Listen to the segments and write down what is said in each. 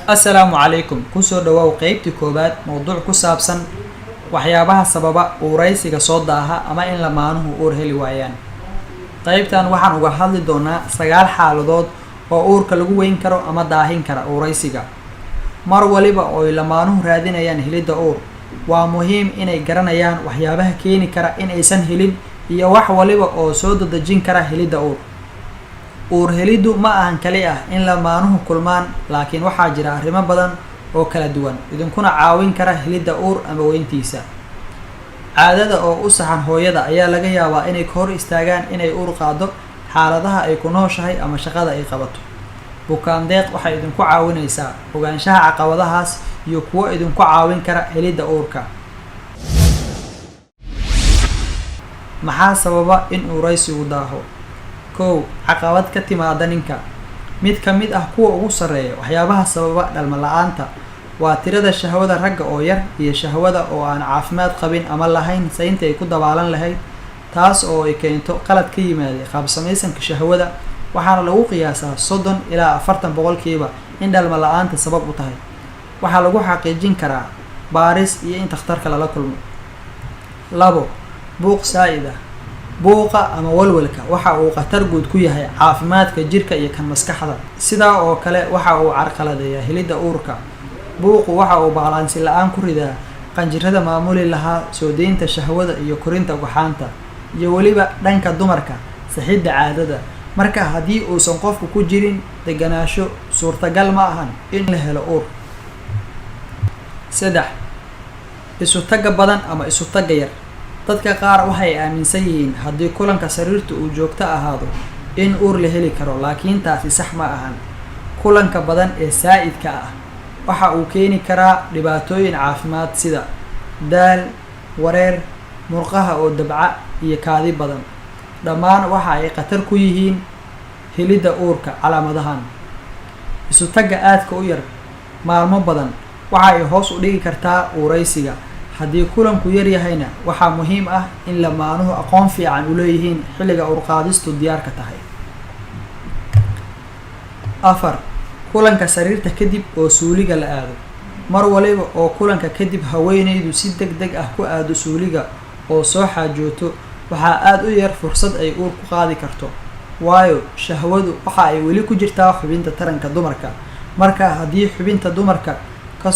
Assalaamu calaykum kusoo dhawaaw qaybtii koobaad mowduuc ku saabsan waxyaabaha sababa uuraysiga soo daaha ama in lamaanuhu uur heli waayaan. Qaybtan waxaan uga hadli doonaa 9 xaaladood oo uurka lagu weyn karo ama daahin kara uuraysiga. Mar waliba oo lamaanuhu raadinayaan helidda uur, waa muhiim inay garanayaan waxyaabaha keeni kara in aysan helin iyo wax waliba oo soo dadajin kara helidda uur. Uur helidu ma ahan kali ah in lamaanuhu kulmaan, laakiin waxaa jira arrimo badan oo kala duwan idinkuna caawin kara helidda uur ama weyntiisa. Caadada oo u saxan hooyada ayaa laga yaabaa inay ka hor istaagaan inay uur qaado xaaladaha ay ku nooshahay ama shaqada ay qabato. Bukaan deeq waxay idinku caawinaysaa ogaanshaha caqabadahaas iyo kuwa idinku caawin kara helidda uurka. Maxaa sababa in uuraysigu daaho? Caqabad ka timaada ninka. Mid ka mid ah kuwa ugu sareeya waxyaabaha sababa dhalmo la'aanta waa tirada shahwada ragga oo yar iyo shahwada oo aan caafimaad qabin ama lahayn saynta ay ku dabaalan lahayd, taas oo ay keento qalad ka yimaada qaab samaysanka shahwada. Waxaana lagu qiyaasaa 30 ilaa 40% in dhalmo la'aanta sabab u tahay. Waxaa lagu xaqiijin karaa baaris iyo in takhtarka lala kulmo. Buuq saa'id ah. Buuqa ama walwalka waxa uu khatar guud ku yahay caafimaadka jirka iyo kan maskaxda. Sidaa oo kale waxa uu carqaladeeyaa helidda uurka. Buuqu waxa uu balansi la'aan ku ridaa qanjirada maamuli lahaa soo deynta shahwada iyo korinta ugxaanta, iyo weliba dhanka dumarka saxidda caadada. Marka haddii uusan qofku ku jirin deganaansho, suurtagal ma ahan in la helo uur. Isu tagga badan ama isu tagga yar. Dadka qaar waxay aaminsan yihiin haddii kulanka sariirtu uu joogto ahaado in uur la heli karo, laakiin taasi sax ma ahan. Kulanka badan ee saa'idka ah waxa uu keeni karaa dhibaatooyin caafimaad sida daal, wareer, murqaha oo dabca iyo kaadi badan. Dhammaan waxa ay khatar ku yihiin helidda uurka. Calaamadahan: isu tagga aadka u yar maalmo badan waxa ay hoos u dhigi kartaa uuraysiga. Haddii kulanku yar yahayna waxaa muhiim ah in lamaanuhu aqoon fiican u leeyihiin xilliga uur qaadistu diyaarka tahay. Kulanka sariirta kadib oo suuliga la aado. Mar waliba oo kulanka kadib haweeneydu si degdeg ah ku aado suuliga oo soo xaajooto, waxaa aad u yar fursad ay uur ku qaadi karto, waayo shahwadu waxa ay weli ku jirtaa xubinta taranka dumarka. Marka haddii xubinta dumarka ka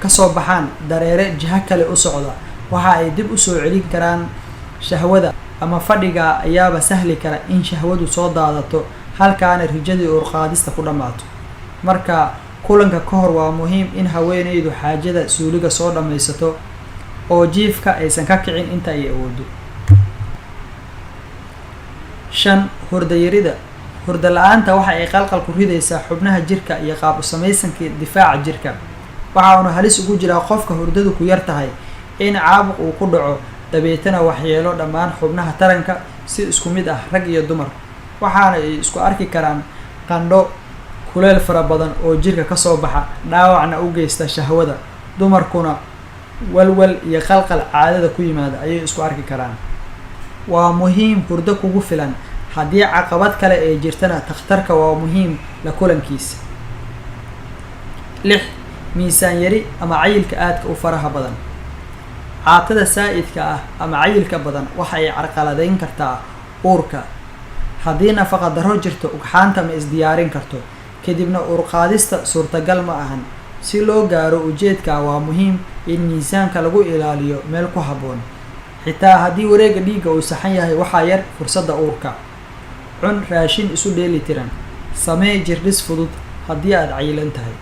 soo baxaan dareere jiha kale u socda, waxa ay dib u soo celin karaan shahwada, ama fadhiga ayaaba sahli kara in shahwadu soo daadato halkaana rijadii uur qaadista ku dhammaato. Marka kulanka ka hor waa muhiim in haweeneydu xaajada suuliga soo dhammaysato oo jiifka aysan ka kicin inta ay awoodo. Hurdo yarida. Hurdo la'aanta waxa ay qalqal ku ridaysaa xubnaha jirka iyo qaab u samaysanka difaaca jirka. Waxaana halis ugu jira qofka hurdadu ku yar tahay in caabuq uu ku dhaco, dabeetana waxyeelo dhammaan xubnaha taranka si isku mid ah rag iyo dumar. Waxaana ay isku arki karaan qandho, kuleel fara badan oo jirka ka soo baxa, dhaawacna u geysta shahwada. Dumarkuna walwal iyo qalqal caadada ku yimaada ayay isku arki karaan. Waa muhiim hurdo kugu filan. Haddii caqabad kale ay jirtana takhtarka waa muhiim la kulankiisa. Miisaan yari ama cayilka aadka u faraha badan. Caatada saa'idka ah ama cayilka badan waxa ay carqaladeyn kartaa uurka. Haddii nafaqa darro jirto, ugxaanta ma isdiyaarin karto, kadibna uur qaadista suurtagal ma ahan. Si loo gaaro ujeedka, waa muhiim in miisaanka lagu ilaaliyo meel ku habboon. Xitaa haddii wareegga dhiigga uu saxan yahay, waxaa yar fursadda uurka. Cun raashin isu dheeli tiran. Samee jirdhis fudud haddii aad cayilan tahay.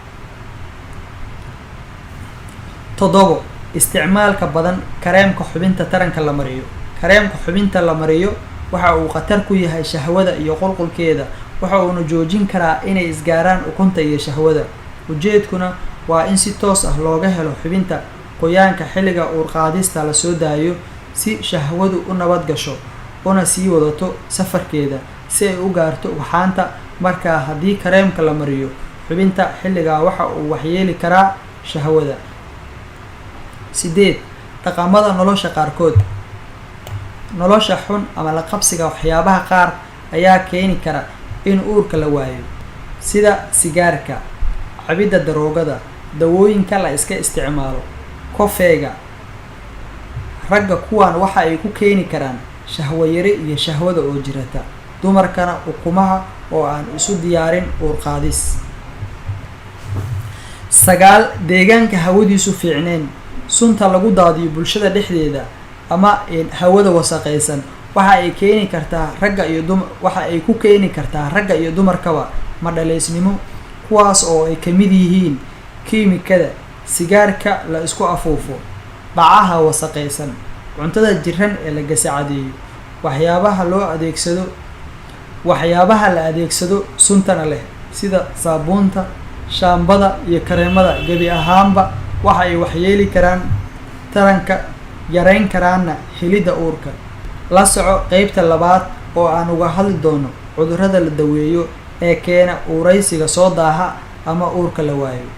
Isticmaalka badan kareemka xubinta taranka la mariyo. Kareemka xubinta la mariyo waxa uu khatar ku yahay shahwada iyo qulqulkeeda. Waxa uuna joojin karaa inay isgaaraan ukunta iyo shahwada. Ujeedkuna waa in si toos ah looga helo xubinta qoyaanka xilliga uur qaadista la soo daayo, si shahwadu u nabad gasho una sii wadato safarkeeda si ay u gaarto ugxaanta. Marka haddii kareemka la mariyo xubinta xilliga, waxa uu waxyeeli karaa shahwada. Dhaqamada nolosha qaarkood. Nolosha xun ama la qabsiga waxyaabaha qaar ayaa keeni kara in uurka la waayo. sida sigaarka, cabidda daroogada, dawooyinka la iska isticmaalo, kofeega. Ragga kuwaan waxa ay ku keeni karaan shahwo yari iyo shahwada oo jirata, dumarkana ukumaha oo aan isu diyaarin uur qaadis. 9 deegaanka hawadiisu fiicneen. Sunta lagu daadiyo bulshada dhexdeeda ama hawada wasaqaysan waxa ay keeni kartaa ragga iyo dumarkaba madhaleysnimo, kuwaas oo ay ka mid yihiin kiimikada, sigaarka la isku afuufo, bacaha wasaqaysan, cuntada jiran ee la gasacadeeyo, waxyaabaha la adeegsado suntana leh sida saabuunta, shaambada iyo kareemada. gebi ahaanba waxa ay waxyeeli karaan taranka, yareyn karaana helidda uurka. La soco qaybta 2 oo aan uga hadli doono cudurrada la daweeyo ee keena uuraysiga soo daaha ama uurka la waayo.